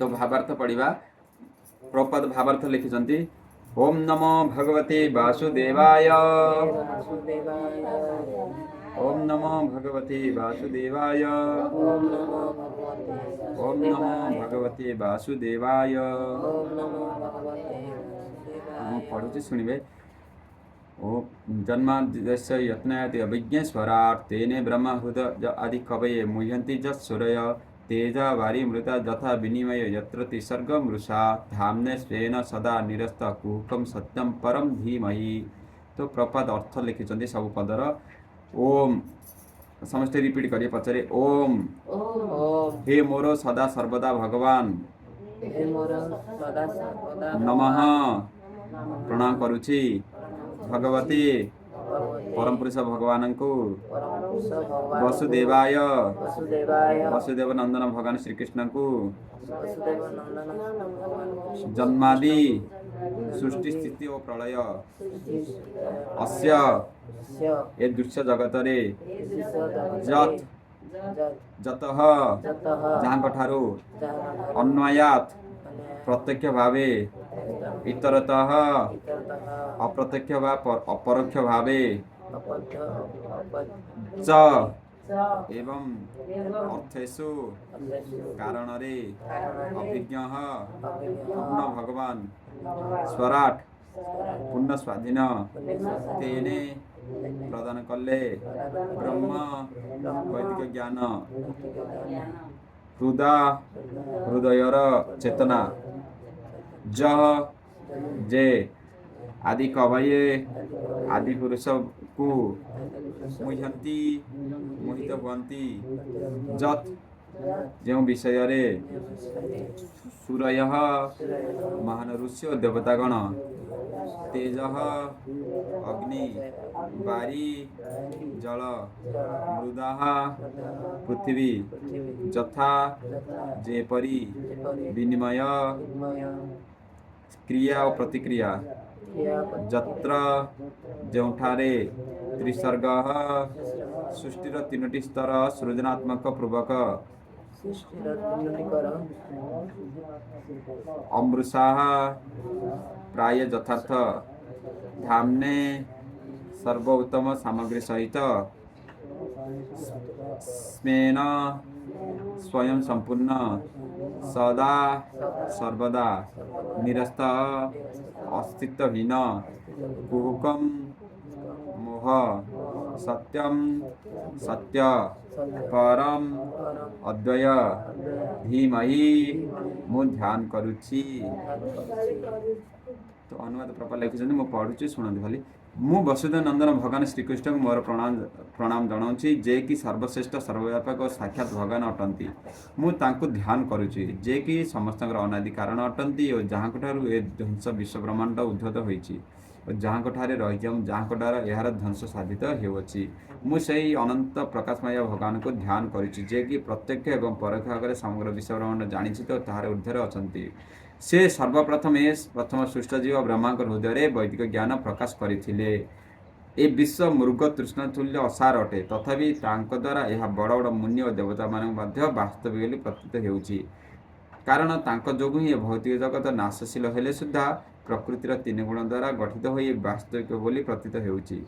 तो भावार्थ पढ़ा प्रपद भावार्थ लिखिं ओम नमो भगवते वासुदेवाय ओम नमो भगवते वासुदेवाय ओम नमो भगवते वासुदेवाय पढ़ुची शुणे ओ जन्माद्यस्य यत्नायति अभिज्ञस्वराट् तेने ब्रह्महृद आदि कवये मुह्यन्ति जत्सुरय तेजा वारिमृता यथा विनिमय यत्र तिसर्गमृषा धाम्ने स्वेन सदा निरस्त कुहुकं सत्यं परम धीमहि। तो प्रपाद अर्थ लिखिं सब पदर ओम समस्त रिपीट करिए पचारे ओम हे मोर सदा सर्वदा भगवान नमः प्रणाम करुछि भगवती परम पुरुष भगवान को वसुदेवाय वसुदेव नंदन भगवान श्री कृष्ण को जन्मादि सृष्टि स्थिति और प्रलय अस्य ए दृश्य जगत रे जत जतः जहाँ ठारू अन्वयात प्रत्यक्ष भावे इतरतः अप्रत्यक्ष वा अपरोक्ष भावे च एवं अर्थेषु कारण रे अभिज्ञ पूर्ण भगवान स्वराट पूर्ण स्वाधीन तेने प्रदान कले ब्रह्म वैदिक ज्ञान हृदयर चेतना जह जे आदि कवये आदि पुरुष को मुह्यंती मोहित हुअन्ति जत जो विषय रे सूरय महान ऋषि देवतागण तेज अग्नि वारी जल मृदा पृथ्वी यथा जेपरी विनिमय क्रिया और प्रतिक्रिया जत्र जोठारे त्रिसर्ग सृष्टिर तीनोटी स्तर सृजनात्मक पूर्वक अमृषा प्राय यथार्थ धामने सर्वोत्तम सामग्री सहित स्मेन स्वयं संपूर्ण सदा सर्वदा निरस्त अस्तित्वहीन कुहुकम मोह सत्यम सत्य परम अद्वय धीमहि मु ध्यान करुछि। तो अनुवाद प्रपर लिखिं मु पढ़ुची शुणु खाली मु वसुदेव नंदन भगवान श्रीकृष्ण को मोर प्रणाम जनाऊँगी जे कि सर्वश्रेष्ठ सर्वव्यापक और साक्षात भगवान अटंती मु तांको ध्यान करुची जे कि समस्त अनादि कारण अटंती और जहाँ ठारू ए ध्वंस विश्व ब्रह्मांड उद्भूत होइछि और जहाँ ठारे रही जहाँ द्वारा यार ध्वंस साधित होउछि मु सही अनंत प्रकाशमय भगवान को ध्यान करुची जे कि प्रत्यक्ष एवं परोक्ष भाव समग्र विश्व ब्रह्मांड जानिछि तो ताहार ऊर्ध्वर अछंती से सर्वप्रथम प्रथम सृष्ट जीव ब्रह्मा हृदय वैदिक ज्ञान प्रकाश करथिले ए विश्व मृग तृष्णतुल्य असार अटे तथापि तांको द्वारा यह बड़ बड़ मुनि और देवता मान वास्तविक बोली प्रतीत होउछि कारण तांको जोगु ही भौतिक जगत नाशशील हेले सुद्धा प्रकृतिर तीन गुण द्वारा गठित होई वास्तविक बोली प्रतीत होउछि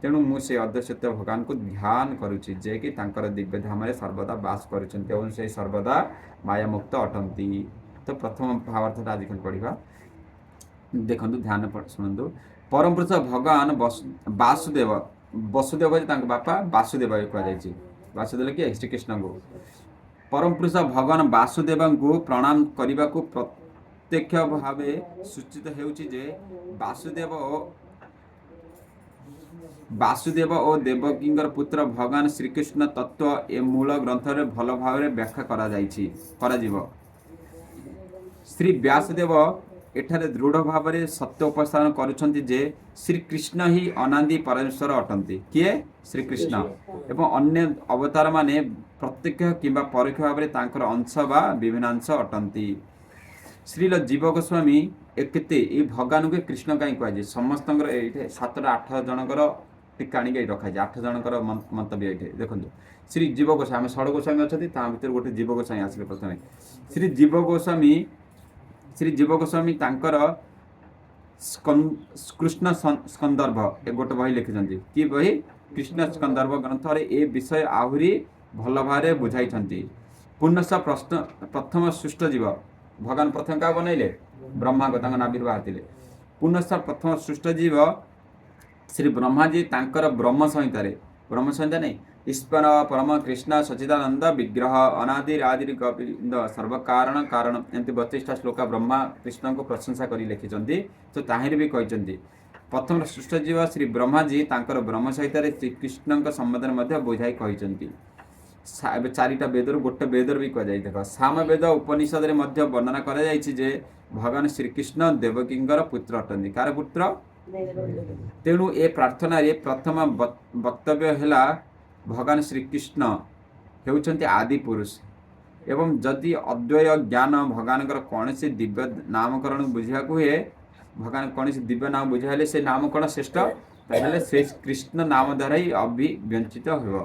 तेणु मु से अद्वैत भगवान को ध्यान करुछि जे कि तांकर दिव्य धाम रे सर्वदा वास करिसंते और से सर्वदा माया मुक्त अटंती। तो प्रथम भावार्थ आज पढ़ा देखु ध्यान शुणु परम पुरुष भगवान वासुदेव वसुदेव बापा वासुदेव कहुई वासुदेव किए श्रीकृष्ण को परम पुरुष भगवान वासुदेव को प्रणाम करने को प्रत्यक्ष भाव सूचित होउछि जे वासुदेव और देवकी पुत्र भगवान श्रीकृष्ण तत्व ए मूल ग्रंथ रे भल भाव व्याख्या करा श्री व्यासदेव एठारे दृढ़ भाव में सत्य उपस्थापन करुछंती जे श्रीकृष्ण ही अनादि परमेश्वर अटंती किए श्रीकृष्ण एवं अन्य अवतार माने प्रत्यक्ष किंबा परोक्ष भाव में तांकर अंश बा विभिन्नांश अटंती। श्रील जीव गोस्वामी एकते ये भगवान को कृष्ण कहीं कहुए समस्त 7-8 जनकर टीका आनिक रखाई 8 जनकर मंतव्य ये देखो श्री जीव गोस्वामी आम षड़ गोस्वामी अच्छा भर गोटे जीव गोस्वामी आसिले प्रथम श्री जीव गोस्वामी तांकर कृष्ण स्कंदर्भ ए गोटे बही लिखिं कि बही कृष्ण स्कंदर्भ ग्रंथ ए विषय आहरी भल भाव बुझाई पुनश्च प्रथम सृष्ट जीव भगवान प्रथम क्या बनइले ब्रह्मा को नाभिर्वाह थे पुनश्च प्रथम सृष्ट जीव श्री ब्रह्माजी तांकर ब्रह्म संहिता नहीं ईश्वर परम कृष्ण सच्चिदानंद विग्रह अनादि आदि गोविंद सर्वकारण कारण एमती 32टा श्लोक ब्रह्मा कृष्ण को प्रशंसा कर लिखिं तो ताहिर भी कहते प्रथम सृष्ट जीव श्री ब्रह्माजी तांकर ब्रह्म संहित श्रीकृष्ण संबंध में बुझाई कहते 4टा वेदर गोटे वेदर भी कह देख साम वेद उपनिषद वर्णना कर भगवान श्रीकृष्ण देवकींर पुत्र अटंती कार पुत्र तेणु ए प्रार्थना रे प्रथम वक्तव्य है भगवान श्रीकृष्ण होउछन्ति आदि पुरुष एवं जदि अद्वय ज्ञान भगवान कौन से दिव्य नामकरण बुझा हुए भगवान कौन से दिव्य नाम बुझाइले से नामकरण श्रेष्ठ ताहले श्री कृष्ण नाम द्वारा ही अभिव्यंजित हो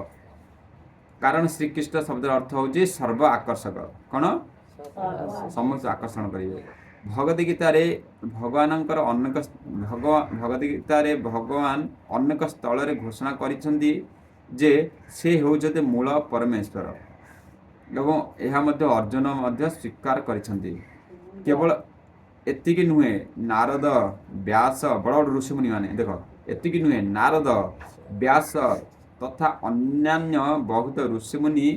कारण श्रीकृष्ण शब्द अर्थ हूँ सर्व आकर्षक कौन समस्त आकर्षण करेंगे भगवत गीता रे भगवान भगवत गीता रे भगवान अनेक स्थल रे घोषणा करिसेंती जे से होउछते मूल परमेश्वर एवं यह मध्य अर्जुन मध्य स्वीकार करिसेंती केवल एतिकी नुहे नारद व्यास बड़ बड़ ऋषिमुनि माने देख एतिकी नुहे नारद व्यास तथा अन्यान्य बहुत ऋषिमुनि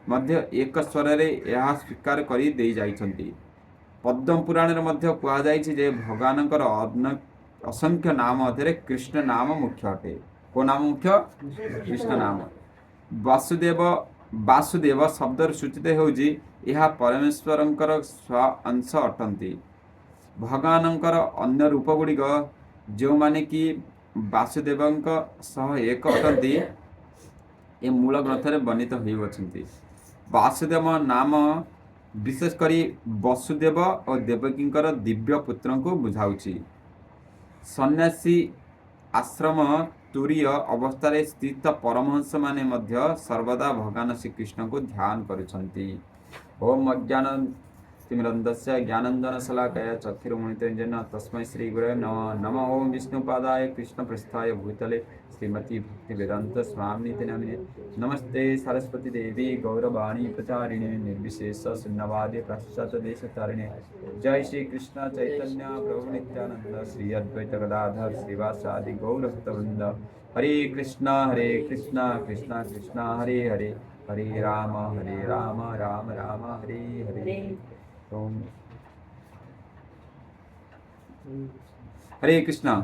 मध्य एक स्वर रे यह स्वीकार करी दे जाइछंती पद्म पुराण मध्य कहुई जे भगवान असंख्य नाम मध्य कृष्ण नाम मुख्य अटे को नाम मुख्य कृष्ण नाम वासुदेव शब्द सूचित होउजी यह परमेश्वर स्व अंश अटंती भगवान अन्य रूप गुड़िक जो माने कि वासुदेव सह एक अटंती ए मूल ग्रंथ में वर्णित होती वासुदेव नाम विशेषकर वसुदेव और देवकींकर दिव्य पुत्र को बुझाऊँगी सन्यासी आश्रम तुरीय अवस्था स्थित परमहंस माने मध्य सर्वदा भगवान श्रीकृष्ण को ध्यान करुछन्ति ओम अज्ञान तिमिरन्धस्य ज्ञानंजन शलाकया चक्षुरुन्मिलितं तस्मै श्री गुरवे नमः ओम विष्णुपादाय कृष्ण पृष्ठाय भूतले श्रीमती भक्तिवेदांत स्वामिनिति नामिने नमस्ते सरस्वती देवी गौरवाणी प्रचारिणे निर्विशेष शून्यवादी पाश्चात्य देशतारिणे जय श्री कृष्ण चैतन्य प्रभु नित्यानंद श्री अद्वैत गदाधर श्रीवासादि गौरभक्तवृंद हरे कृष्ण कृष्ण कृष्ण हरे हरे हरे राम राम राम हरे हरे ओम हरे कृष्ण।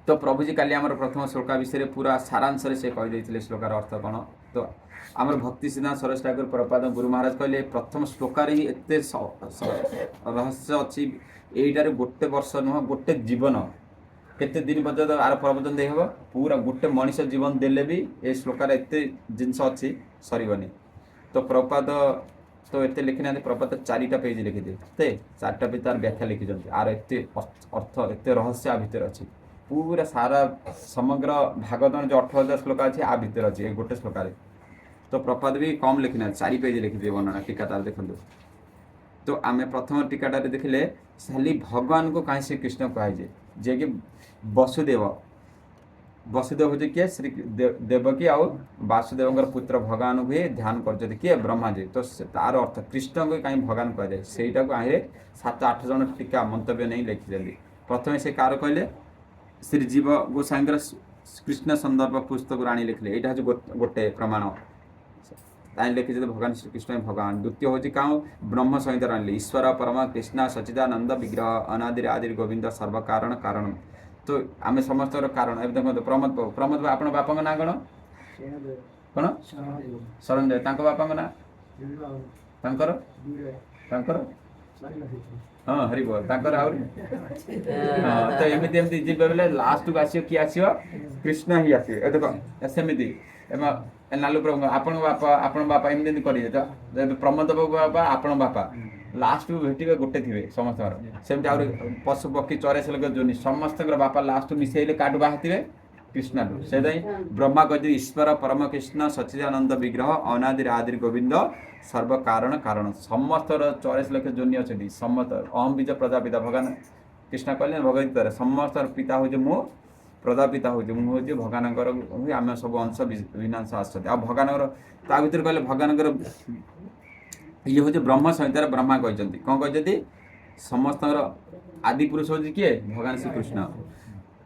तो प्रभुजी काली आमर प्रथम श्लोका विषय पूरा सारांश से कहीदे श्लोकार अर्थ कौन तो आमर भक्ति सिद्धांत सरस्वती ठाकुर प्रपाद गुरु महाराज कहले प्रथम श्लोकार ही एत रहस्य अच्छी यहीटार गोटे वर्ष नुह गोटे जीवन केते दिन पर्यंत आर प्रवचन दे हम पूरा गोटे मनीष जीवन देले भी ए श्लोकार एत जिनस अच्छी सरबनी तो प्रपाद तो एत लिखि ना प्रपात 4टा पेज लिखिदे 4टा पेज तार व्याख्या लिखिं आर एत अर्थ एत रहस्य आ भितर अच्छी पूरा सारा समग्र भागवत जो 18,000 श्लोक अच्छे आ भितर अच्छे गोटे श्लोकार तो प्रपात भी कम लिखिना 4 पेज लिखिदे वर्णना टीकाटार देखो तो आम प्रथम टीकाटार देखिले खाली भगवान को कहीं श्रीकृष्ण कहुए जे कि वसुदेव हूँ किए श्री देवकी आउ वासुदेव पुत्र भगवान हुए ध्यान कर किए ब्रह्माजी तो तार अर्थ कृष्ण को कहीं भगवान कहुए सहीटा को कहीं 7-8 जन टीका मंतव्य नहीं लिखिं प्रथम से कार कहले श्री जीव गोस्वामी कृष्ण संदर्भ पुस्तक राणी लिखले यहाँ हूँ गोटे प्रमाण लिखी भगवान श्रीकृष्ण भगवान द्वितीय हूँ क्या ब्रह्म संहिता राणी ईश्वर परम कृष्ण सच्चिदानंद विग्रह अनादि आदि गोविंद सर्वकारण कारण तो आम समस्त कारण ए देखो प्रमोद बाबू आप बापा ना कौन कौन शरण देव बापा ना हाँ हरि बोल हाँ तो एमती एमती जी बोले लास्ट को आस किए आस कृष्ण ही आस देख सेमती नालू प्रभु आपण बापा एमती करेंगे तो प्रमोद बाबा आपण बापा लास्ट को भेटे गोटे थे समस्त सेमती आ पशु पक्षी 84 लोक जोनि समस्त बापा लास्ट मिसेले काटू बाहर कृष्ण से ब्रह्मा कहते ईश्वर परम कृष्ण सच्चिदानंद विग्रह अनादि आदि गोविंद सर्व कारण कारण समस्त 44 लक्ष जोनि अच्छी समस्त अहम बीज प्रजापिता भगवान कृष्ण कहले भगवत समस्त पिता हूँ मु प्रजापिता हूँ मुझे भगवान आम सब अंश विनाश आसते आ भगवान ता भर कहले भगवान ये हूँ ब्रह्म संहितार ब्रह्मा कहते कौन कहते समस्त आदि पुरुष हूँ किए भगवान श्रीकृष्ण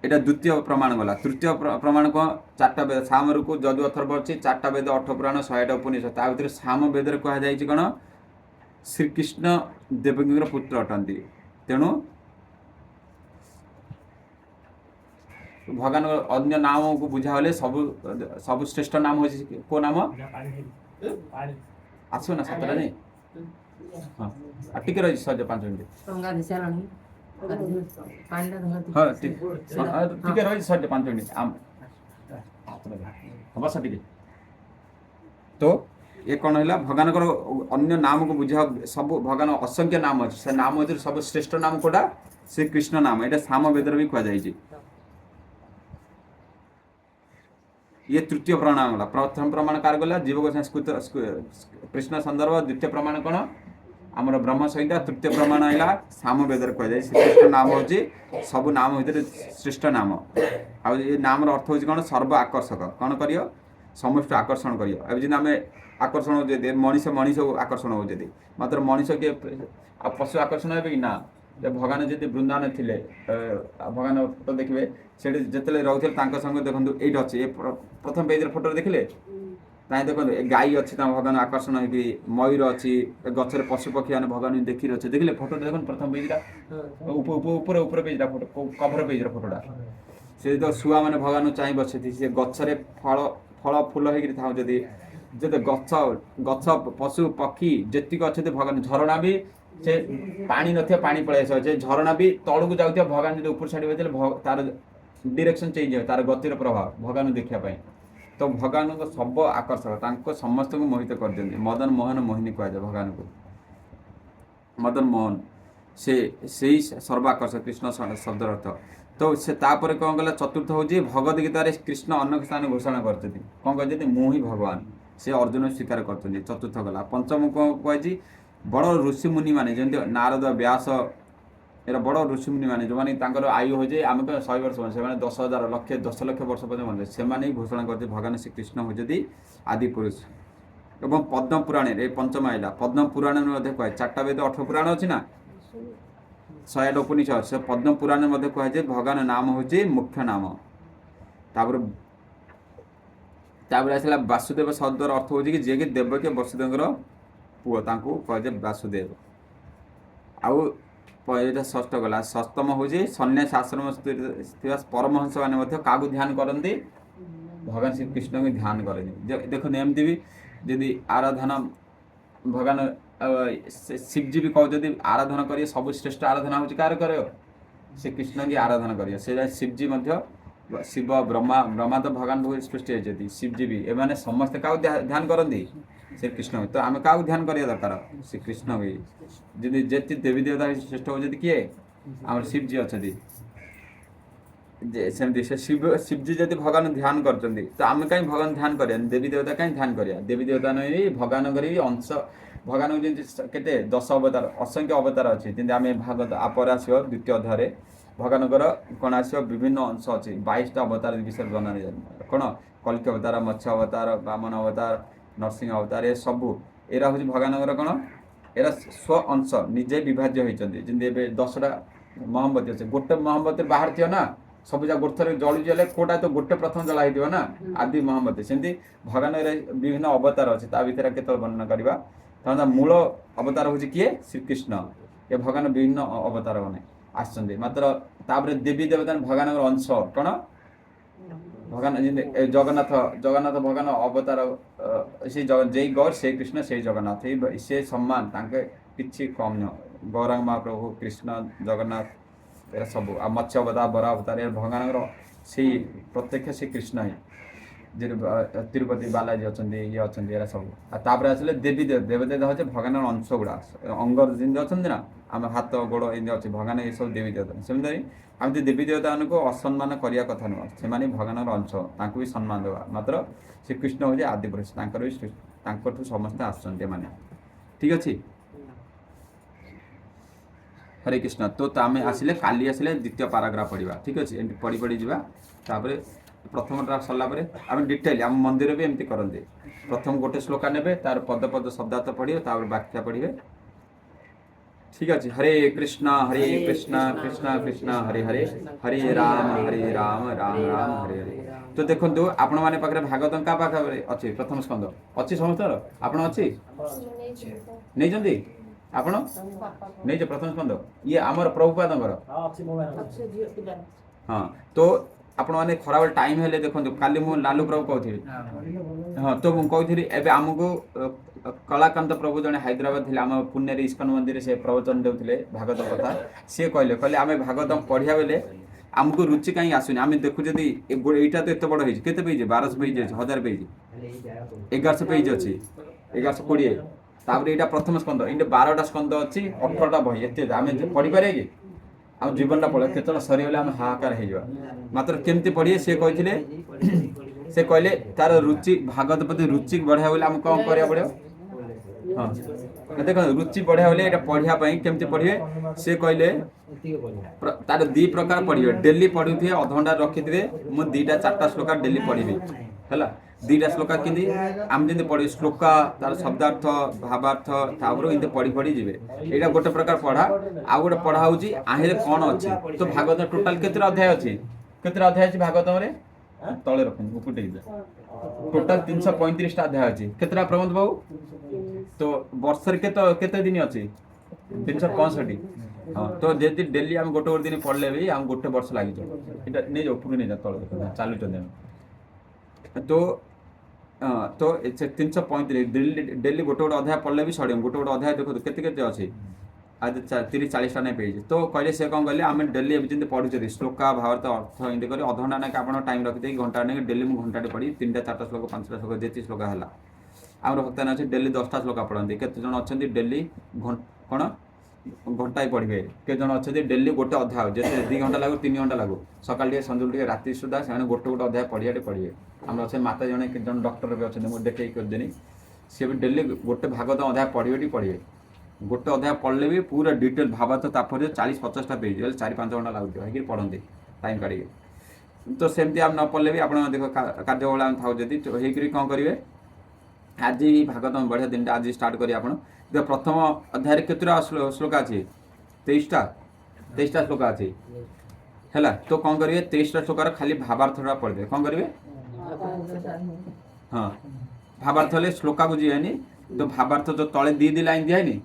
এটা দ্বিতীয় প্রমাণ গলা তৃতীয় প্রমাণ কম চারটা বেদ সামরূকু যদু অথর্ব অছি চারটা বেদ 8 পুরাণ 100টা উপনিষদ তা ভিতরে সাম বেদরে কুয়া যাইছি কোন শ্রীকৃষ্ণ দেবকীর পুত্র অটନ୍ତି তেণু ভগবান অন্য নামକୁ বুঝা হলে ସବୁ শ্রেষ্ঠ নাম হচ্ছে কো নাম আসো না সাতটা নেই হ্যাঁ আর টিকে রয়েছে 5 মিনিট हाँ ठीक है रही 5 मिनट हम टे तो ये कौन है भगवान अन्य नाम को बुझा सब भगवान असंख्य नाम अच्छे से नाम अच्छे सब श्रेष्ठ नाम कोटा श्रीकृष्ण नाम यहाँ साम वेदर भी कहुई ये तृतीय प्रमाण गला प्रथम प्रमाण कार गला जीव संस्कृत कृष्ण संदर्भ द्वितीय प्रमाण कौन आमर ब्रह्म संहिता तृतीय प्रमाण है साम वेदर कहुए श्रीकृष्ण नाम हूँ सब नाम भर श्रेष्ठ नाम आ नाम अर्थ हूँ कौन सर्व आकर्षक कौन कर समस्त आकर्षण कर आम आकर्षण हो मनीष मनीष आकर्षण हो मात्र मनीष किए पशु आकर्षण है कि ना भगवान जी वृंदावन थे भगवान फोटो देखिए से जिते रोते संग देखो ये अच्छे प्रथम पेज फोटो देखिले ताई देखो गाई अच्छी भगवान आकर्षण हो मयूर अच्छी गचर पशु पक्षी मैंने भगवान देखी अच्छे देखिले फोटो देख प्रथम पेजटा ऊपर पेजटा फोटो कभर पेज फोटोटा से तो शुआ मैंने भगवान चाह बसी से गचर फल फल फूल हो जब गच गच पशु पक्षी जी अच्छे भगवान झरणा भी से पानी न पानी पलि आस झरणा भी तलू जाऊँ भगवान जो ऊपर छाड़ी तार डिरेक्शन चेंज हो तार गतिर प्रभाव भगवान देखापी तो भगवान को सब आकर्षक समस्त को मोहित कर दिखते मदन मोहन मोहिनी कहुए भगवान को मदन मोहन से सर्वाकर्षक कृष्ण शब्द अर्थ तो से तापर कौन गला चतुर्थ हूँ भगवद गीतार कृष्ण अनेक स्थान घोषणा करते कौन कहते मु ही भगवान से अर्जुन स्वीकार करते चतुर्थ गला पंचम कौन कहुई बड़ ऋषि मुनि मैंने जमी नारद व्यास एरा बड़ ऋषि मुनि मैंने जो मैंने आयु हो जाए आम 100 वर्ष से 10,000 लक्ष 10 लक्ष वर्ष पर्यटन से घोषणा करते भगवान श्रीकृष्ण होती आदि पुरुष एवं पद्म पुराण पंचम आईला पद्म पुराण कहे 4टा वेद 18 पुराण अच्छी ना 100टा उपनिषद से पद्म पुराण कहुए भगवान नाम हूँ मुख्य नाम तापर आसला वासुदेव शब्दर अर्थ हूँ कि जी कि देवकी वसुदेव पुओ कहे वासुदेव आउ षष्ठ गला सप्तम हूँ सन्यास आश्रम परमहंस मैंने क्या ध्यान करती भगवान श्रीकृष्ण को ध्यान करें देखो एमती भी जदि आराधना भगवान शिवजी भी कहते आराधना करिए सब श्रेष्ठ आराधना हूँ कार कर श्रीकृष्ण की आराधना करिए से शिवजी शिव ब्रह्मा ब्रह्मा तो भगवान सृष्टि होती शिवजी भी एमाने समस्ते क्या ध्यान करती श्रीकृष्ण तो आम क्या ध्यान करिया दरकार श्रीकृष्ण भी जी जे देवी देवता श्रेष्ठ हो किए आम शिवजी अच्छा सेमती से शिवजी जब भगवान ध्यान कर तो आम कहीं भगवान ध्यान करिया देवी देवता कहीं ध्यान करिया देवी देवता नहीं भगवान करी अंश भगवान के 10 अवतार असंख्य अवतार अच्छी जमी आम भागवत आपर आसो द्वितीय अध्याय भगवान कौन आस विभिन्न अंश अच्छी 22टा अवतार विषय बना कौन कल्की अवतार मत्स्य अवतार वामन अवतार नरसिंह अवतार ये सबू एरा हूँ भगवान कौन एरा स्व अंश निजे विभाज्य होती जमी 10टा मोहम्मती अच्छे गोटे मोहम्मती बाहर थी ना सब जा गोटे थर जली जले कोटा तो गोटे प्रथम जला हो ना आदि मोहम्मती सेमती भगवान विभिन्न अवतार अच्छे भर के वर्णना करवा तो मूल अवतार हूँ किए श्रीकृष्ण ये भगवान विभिन्न अवतार मैंने आसते मात्र तापर देवी देवता भगवान अंश कौन भगवान जगन्नाथ जगन्नाथ भगवान अवतार से जय गौर से कृष्ण से जगन्नाथ से सम्मान कि कम न गौरांग महाप्रभु कृष्ण जगन्नाथ सब मत्स्य अवतार बरा अवतार भगवान से प्रत्यक्ष से कृष्ण ही तिरुपति बालाजी अच्छा ये अच्छा ये सब तापर आसले देवी देवदेवता हচ্ছে ভগবানের অংশ গুড়া অঙ্গ যেମିତି ଅଛନ୍ତି ନା ଆମ ହାତ ଗୋଡ଼ ଏମିତି ଅଛି ଭଗବାନ ଏସବୁ ଦେବୀ ଦେବତା ସେମିତି ଆମେ ଦେବୀ ଦେବତାମାନଙ୍କୁ ଅସମ୍ମାନ କରିବା କଥା ନୁହଁ ସେମାନେ ଭଗବାନର ଅଂଶ ତାଙ୍କୁ ବି ସମ୍ମାନ ଦେବା ମାତ୍ର ଶ୍ରୀକୃଷ୍ଣ ହେଉଛି ଆଦି ପୁରୁଷ ତାଙ୍କର ବି ତାଙ୍କଠୁ ସମସ୍ତେ ଆସୁଛନ୍ତି ଏମାନେ ଠିକ୍ ଅଛି हरे कृष्ण तो आम आसिले काली आसिले द्वितीय पाराग्राफ पढ़ा ठीक अच्छे एमती पढ़ी पढ़ी जा तापर प्रथमटा सरला आम डिटेल आम मंदिर भी एमती करते प्रथम गोटे श्लोका ने तार पद पद शब्दार्थ पढ़े तापर व्याख्या पढ़े ठीक अच्छे हरे कृष्ण कृष्ण कृष्ण हरे हरे हरे राम राम राम हरे हरे तो देखो आपण मैंने पाखे भागवत क्या पाखे अच्छे प्रथम स्कंद अच्छी समस्त आपण अच्छी नहीं आपण नहीं प्रथम स्कंद ये आमर प्रभुपाद हाँ तो आपण मैंने खराब टाइम हेले देखो काली मु लालू प्रभु कहती हाँ तो मुझे कहती एवं आमको कलाकांत प्रभु जड़े हैदराबाद थे आम पुणे इस्कन मंदिर से प्रवचन देते भागवत कथा सी कहले आम भागवत पढ़िया बेले आमको रुचि कहीं आसुनी आम देखु जदि यहाँ तो एत बड़ हो केते पेज 1200 पेज 1000 पेज 1100 पेज अच्छी 1120 तापर यहाँ प्रथम स्कंद ये 12टा स्कंद अच्छी 18टा बही एत आम पढ़ी पारे कि आम जीवनटा पड़े केतन सरीगले आम हाहाकार हो मात्र केमती पढ़िए सी कहते से कहले तार रुचि भागवत प्रति रुचि बढ़िया बोले आम कौन करा पड़ो हाँ देख रुचि बढ़िया बोले यहाँ पढ़ापी केमती पढ़े सी कहले तार दी प्रकार पढ़े डेली पढ़ुए अधघंटा रखिथे मुझे 2टा 4टा श्लोका डेली पढ़ी है 2टा श्लोका कि आम जमी पढ़ी श्लोका तार शब्दार्थ भावार्थ तापर इतने पढ़ी पढ़ी जी यहाँ गोटे प्रकार पढ़ा आउ गोटे पढ़ा हूँ आहरे कौन अच्छी तो भागवत टोटाल केते अध्याय अच्छी केते अध्याय अच्छी भागवत तले रख उपटे टोटाल 335टा अध्याय अच्छी केतटा प्रबंध बाबू तो वर्ष केते दिन अच्छी 365 हाँ तो जदि डेली आम गोटे गोटे दिन पढ़ले भी आम गोटे वर्ष लगी जाए नहीं जाओ उपरू नहीं जा तले चलुँ तो तो 335 डेली गोटे गोटे अध्याय पढ़ले भी सड़े गोटे गोटे अध्याय देखो केते अच्छी आज 30-40टा नहीं पेज तो कहले से कौन कहले आम डेली एवं पढ़ुचे श्लोका भावार्थ अर्थ इनते कर अधघंटा ना आप टाइम रखिदे घंटा ना डेली मुझे घंटाटे पढ़ी 3टा 4टा श्लोक 5टा श्लोक जी श्लोक है आम भक्तान अच्छे डेली 10टा श्लोक पढ़ते केते जन अच्छा डेली कौन घंटाए पढ़े केते जन अच्छा डेली गोटे अध्याय जैसे 2 घंटा लागू 3 घंटा लागू सकाल टे संजू टे राति सुधा से गोटे गोटे अध्याय पढ़िया पढ़े आम अच्छे माता जन डॉक्टर भी अच्छे मुझे देखे करदेनी सी भी डेली गोटे भागवत अध्याय पढ़े गोटे अध्याय पढ़ले भी पूरा डिटेल भावार्थ तात्पर्य 40-50टा पेज 4-5 घंटा लगुच पढ़ते टाइम काढ़ तो सेमती आम न पढ़ले भी आप देख कार्यबला था जदि कौन करेंगे आज ही भागवत बढ़िया दिन आज स्टार्ट करेंगे आप प्रथम अध्याय केतटा श्लोक अच्छी 23टा श्लोक अच्छी है तो कौन करेंगे 23टा श्लोकार खाली भावार्थटा पढ़े कौन करेंगे हाँ भावार्थ हेल्ले श्लोका को जीवानी तो भावार्थ जो तले 2 लाइन दिखाई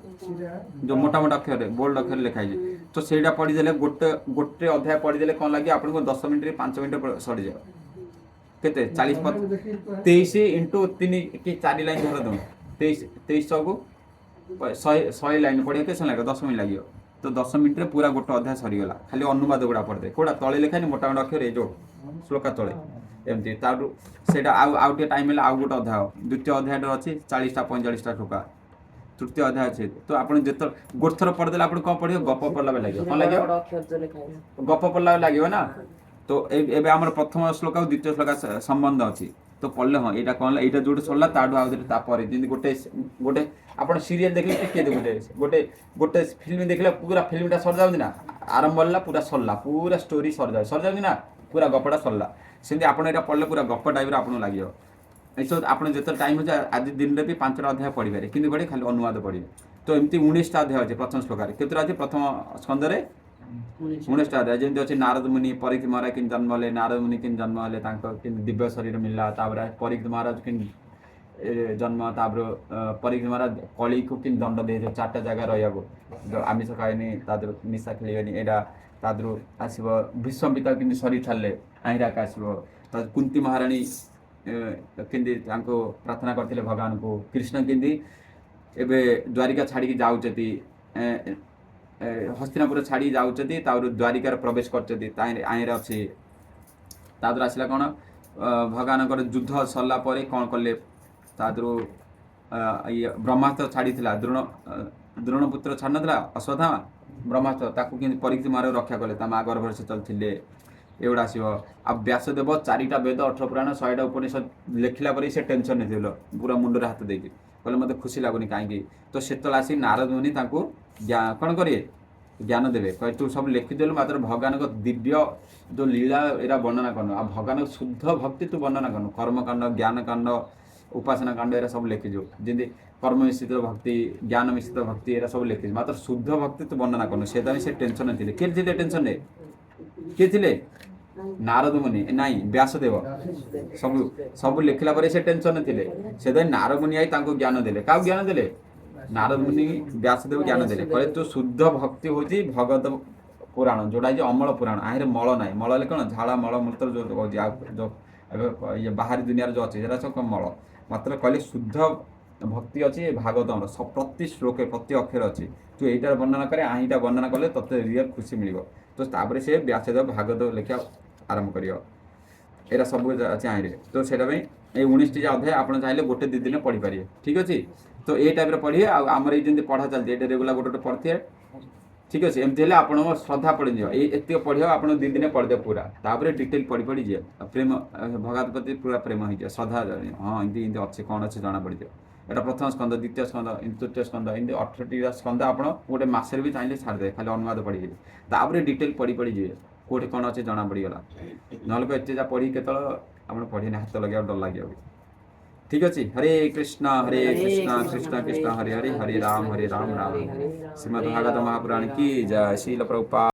जो मोटा मोटा अक्षर बोल्ड अक्षर लिखाई तो सेटा पढ़ीदे गोटे गोटे अध्याय पढ़ीदे कौन लगे आपको 10 मिनट 5 मिनट सरी जाए केते 23 इंटू 3 कि 4 लाइन धर दो 23 को 100 लाइन पढ़े के लगे 10 मिनट लगे तो 10 मिनट रे पूरा गोटे अध्याय सरीगला खाली अनुवाद गुड़ा पढ़ते कौटा तले लिखाई मोटा मोटा अक्षर जो श्लोका तले एमती से आउ टाइम है आउ गोटे अध्याय द्वितीय अध्याय अच्छी 40टा 45टा श्लोका तृतीय अध्याय अच्छे तो आप जो गोटे थर पढ़दे आप कौन पढ़े गप पढ़ला लगे कौन लगे गप पढ़ला लगे ना तो एबे आमर प्रथम श्लोक और द्वितीय श्लोक संबंध अच्छी तो पढ़ले हाँ यहाँ कौन यहाँ जो सरला तापर जमी गोटे गोटे आप सीरियल देखले टिके गोटे गोटे गोटे फिल्म देखले पूरा फिल्मटा सर जाऊँ ना आरंभ होला पूरा सरला पूरा स्टोरी सर जाऊँ ना पूरा गपटा सरला सेमती आप पढ़ले पूरा गप टाइप आपको लगे सब आप जो टाइम हो आज दिन में भी 5टा अध्याय पढ़ी पारे कि पढ़े खाली अनुवाद पढ़े तो एमती 19टा अध्याय अच्छे प्रथम श्लोक केतटा अच्छे प्रथम स्कंदे 19टा अध्याय जमी अच्छे नारद मुनि परीक्षित महाराज कि जन्म है नारद मुनि कि जन्म है दिव्य शरीर मिलला परीक्षित महाराज कि जन्म परीक्षित महाराज कली को कि दंड दे 4टा जगह रहा आमिष खाएनि निशा खेलेनि यहाँ आसो भीष्म पिता कि सरी छाड़े अहिराक आसो कुंती महाराणी केंदी प्रार्थना करते भगवान को कृष्ण केंदी एबे द्वारिका छाड़ी जाऊँगी हस्तिनापुर छाड़ी जाऊँगी द्वारिकार प्रवेश कर अच्छी आसला कौन ଭଗବାନଙ୍କର ଯୁଦ୍ଧ ସରିଲା ପରେ କ'ଣ କଲେ ତା ଦେହରୁ ଇଏ ବ୍ରହ୍ମାସ୍ତ୍ର ଛାଡ଼ିଥିଲା ଦ୍ରୋଣପୁତ୍ର ଛାଡ଼ିନଥିଲା ଅଶ୍ୱତ୍ଥାମା ବ୍ରହ୍ମାସ୍ତ୍ର ତାକୁ କେମିତି ପରୀକ୍ଷା ମାର ରକ୍ଷା କଲେ ତା ମା ଗର୍ଭରେ ସେ ଚାଲିଥିଲେ ଏଗୁଡ଼ା ଆସିବ। ଆଉ ବ୍ୟାସଦେବ 4ଟା ବେଦ 18 ପୁରାଣ 100ଟା ଉପନିଷଦ ଲେଖିଲା ପରେ ସେ ଟେନସନ୍ ନେଇଥିଲେ ପୁରା ମୁଣ୍ଡରେ ହାତ ଦେଇକି କହିଲେ ମୋତେ ଖୁସି ଲାଗୁନି କାହିଁକି। ତ ସେତେବେଳେ ଆସି ନାରଦ ମୁନି ତାଙ୍କୁ କ'ଣ କରିବେ ଜ୍ଞାନ ଦେବେ କହେ ତୁ ସବୁ ଲେଖିଦେଲୁ ମାତ୍ର ଭଗବାନଙ୍କ ଦିବ୍ୟ ଯେଉଁ ଲୀଳା ଏରା ବର୍ଣ୍ଣନା କରନୁ ଆଉ ଭଗବାନଙ୍କ ଶୁଦ୍ଧ ଭକ୍ତି ତୁ ବର୍ଣ୍ଣନା କରନୁ କର୍ମକାଣ୍ଡ ଜ୍ଞାନକାଣ୍ଡ ଉପାସନା କାଣ୍ଡ ଏରା ସବୁ ଲେଖିଛୁ ଯେମିତି କର୍ମ ମିଶ୍ରିତ ଭକ୍ତି ଜ୍ଞାନ ମିଶ୍ରିତ ଭକ୍ତି ଏରା ସବୁ ଲେଖିଛୁ ମାତ୍ର ଶୁଦ୍ଧ ଭକ୍ତି ତୁ ବର୍ଣ୍ଣନା କରନୁ ସେଥିପାଇଁ ସେ ଟେନସନ୍ରେ ଥିଲେ। କିଏ ଥିଲେ ଟେନସନ୍ରେ କିଏ ଥିଲେ ନାରଦ ମୁନି ନାଇଁ ବ୍ୟାସଦେବ ସବୁ ସବୁ ଲେଖିଲା ପରେ ସେ ଟେନସନ୍ରେ ଥିଲେ ସେଥିପାଇଁ ନାରଦ ମୁନି ଆଇ ତାଙ୍କୁ ଜ୍ଞାନ ଦେଲେ କାହାକୁ ଜ୍ଞାନ ଦେଲେ ନାରଦ ମୁନି ବ୍ୟାସଦେବ ଜ୍ଞାନ ଦେଲେ କହିଲେ ତୁ ଶୁଦ୍ଧ ଭକ୍ତି ହେଉଛି ଭଗବତ ପୁରାଣ ଯୋଉଟା ହେଇଛି ଅମଳ ପୁରାଣ ଆହିଁରେ ମଳ ନାହିଁ ମଳ ହେଲେ କ'ଣ ଝାଳ ମଳ ମୂତ୍ର ଯେଉଁ କହୁଛି ଆଉ ଯେଉଁ ଏବେ ଇଏ ବାହାରି ଦୁନିଆରେ ଯେଉଁ ଅଛି ସେଟା ସବୁ ମଳ ମାତ୍ର କହିଲେ ଶୁଦ୍ଧ ଭକ୍ତି ଅଛି ଭାଗବତର ପ୍ରତି ଶ୍ଲୋକେ ପ୍ରତି ଅକ୍ଷର ଅଛି ତୁ ଏଇଟାର ବର୍ଣ୍ଣନା କରେ ଆହିଁଟା ବର୍ଣ୍ଣନା କଲେ ତତେ ରିଅଲ ଖୁସି ମିଳିବ। ତ ତାପରେ ସେ ବ୍ୟାସଦେବ ଭାଗବତ ଲେଖିବା ଆରମ୍ଭ କରିବ ଏଇଟା ସବୁ ଅଛି ଆହିଁରେ। ତ ସେଇଟା ପାଇଁ এই 19ଟି ଅଧ୍ୟାୟ ଆପଣ ଚାହିଁଲେ ଗୋଟେ 2 ଦିନ ପଢ଼ିପାରିବେ ଠିକ୍ ଅଛି। ତ এই ଟାଇପ୍ରେ ପଢ଼ିବେ ଆଉ ଆମର ଏଇ ଯେମିତି ପଢ଼ା ଚାଲିଛି ଏଇଟା ରେଗୁଲାର ଗୋଟେ ପଢ଼ିଥିବେ ଠିକ୍ ଅଛି। ଏମିତି ହେଲେ ଆପଣଙ୍କ ଶ୍ରଦ୍ଧା ପଡ଼ିଯିବ ଏତିକି ପଢ଼ିବ ଆପଣ 2 ଦିନେ ପଢ଼ିଦେବେ ପୁରା ତାପରେ ଡିଟେଲ୍ ପଢ଼ିଯିବେ ପ୍ରେମ ଭଗବତ ପ୍ରତି ପୁରା ପ୍ରେମ ହେଇଯିବ ଶ୍ରଦ୍ଧା ହଁ ଏମିତି ଏମିତି ଅଛି କ'ଣ ଅଛି ଜଣାପଡ଼ିଯିବ। এটা ପ୍ରଥମ ସ୍କନ୍ଦ ଦ୍ୱିତୀୟ ସ୍କନ୍ଦ ତୃତୀୟ ସ୍କନ୍ଦ ଏମିତି 18ଟି ସ୍କନ୍ଦ ଆପଣ ଗୋଟେ ମାସରେ ବି ଚାହିଁଲେ ଛାଡ଼ିଦେବେ ଖାଲି ଅନୁବାଦ ପଢ଼ିକି ତାପରେ ଡିଟେଲ୍ ପଢ଼ିଯିବେ କେଉଁଠି କ'ଣ ଅଛି ଜଣା ପଡ଼ିଗଲା ନହେଲେ ଏତେ ଯା ପଢ଼ିକି କେତେବେଳେ ଆପଣ ପଢ଼ିନେ ହାତ ଲଗେଇବା ଡର ଲାଗିବ ଠିକ୍ ଅଛି। ହରେ କୃଷ୍ଣ କୃଷ୍ଣ କୃଷ୍ଣ ହରେ ହରେ ହରେ ରାମ ରାମ ରାମ। ଶ୍ରୀମଦ୍ ଭାଗବତ ମହାପୁରାଣ କି ଜୟ। ଶ୍ରୀଲ ପ୍ରଭୁପାଦ।